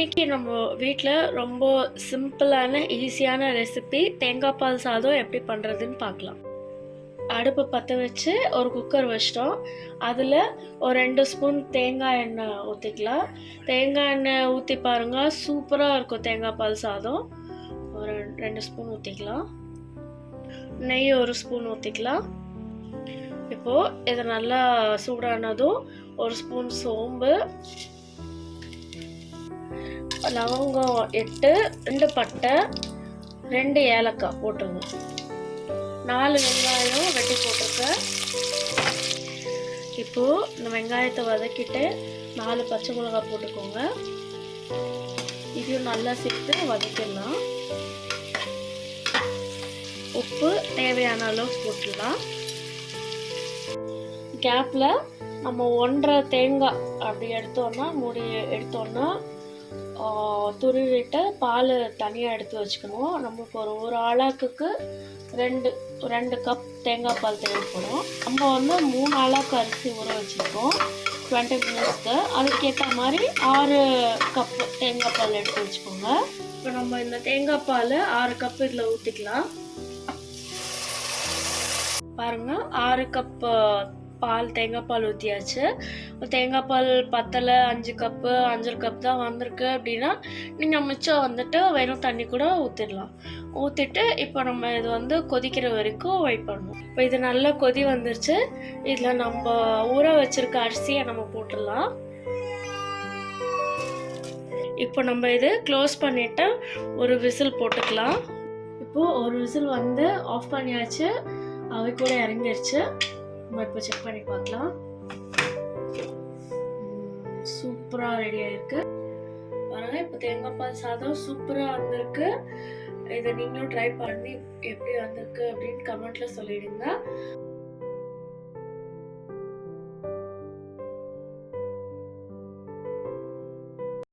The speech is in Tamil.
இன்றைக்கி நம்ம வீட்டில் ரொம்ப சிம்பிளான ஈஸியான ரெசிபி தேங்காய் பால் சாதம் எப்படி பண்ணுறதுன்னு பார்க்கலாம். அடுப்பு பற்ற வச்சு ஒரு குக்கர் வச்சிட்டோம். அதில் ஒரு 2 ஸ்பூன் தேங்காய் எண்ணெய் ஊற்றிக்கலாம். தேங்காய் எண்ணெய் ஊற்றி பாருங்கள், சூப்பராக இருக்கும் தேங்காய் பால் சாதம். ஒரு 2 ஸ்பூன் ஊற்றிக்கலாம். நெய் 1 ஸ்பூன் ஊற்றிக்கலாம். இப்போது இது நல்லா சூடானதும் 1 ஸ்பூன் சோம்பு, லவங்கம் 8, 2 பட்டை, 2 ஏலக்காய் போட்டுருங்க. 4 வெங்காயம் வெட்டி போட்டிருக்கேன். இப்போது இந்த வெங்காயத்தை வதக்கிட்டு 4 பச்சை மிளகாய் போட்டுக்கோங்க. இதையும் நல்லா சேர்த்து வதக்கிடலாம். உப்பு தேவையான அளவு போட்டுடலாம். கேப்பில் நம்ம 1.5 தேங்காய் அப்படி எடுத்தோன்னா மூடி எடுத்தோன்னா துருவிட்டு பால் தனியாக எடுத்து வச்சுக்கணும். நமக்கு ஒரு ஆளாக்குக்கு 2 கப் தேங்காய் பால் தேவைப்படும். நம்ம 3 ஆளாக்கு அரிசி ஊற வச்சுருக்கோம் 20 மினிட்ஸ்க்கு. அதுக்கேற்ற மாதிரி 6 கப் தேங்காய் பால் எடுத்து வச்சுக்கோங்க. இப்போ நம்ம இந்த தேங்காய் பால் 6 கப் இதில் ஊற்றிக்கலாம். பாருங்கள், 6 கப் பால் தேங்காய் பால் ஊற்றியாச்சு. தேங்காய் பால் பத்தலை, 5 கப்பு 5 கப் தான் வந்திருக்கு அப்படின்னா நீங்கள் மிச்சம் வெறும் தண்ணி கூட ஊற்றிடலாம். ஊற்றிட்டு இப்போ நம்ம இது கொதிக்கிற வரைக்கும் வெயிட் பண்ணணும். இப்போ இது நல்லா கொதி வந்துருச்சு. இதில் நம்ம ஊற வச்சிருக்க அரிசியை நம்ம போட்டுடலாம். இப்போ நம்ம இது க்ளோஸ் பண்ணிவிட்டு ஒரு விசில் போட்டுக்கலாம். இப்போது ஒரு விசில் ஆஃப் பண்ணியாச்சு. அவை கூட இறங்கிடுச்சு. நம்ம இப்போ செக் பண்ணி பார்க்கலாம். சூப்பராக ரெடி ஆகிருக்கு பாருங்க. இப்போ தேங்காய் பால் சாதம் சூப்பராக வந்திருக்கு. இதை நீங்களும் ட்ரை பண்ணி எப்படி வந்திருக்கு அப்படின்னு கமெண்ட்டில் சொல்லிடுங்க.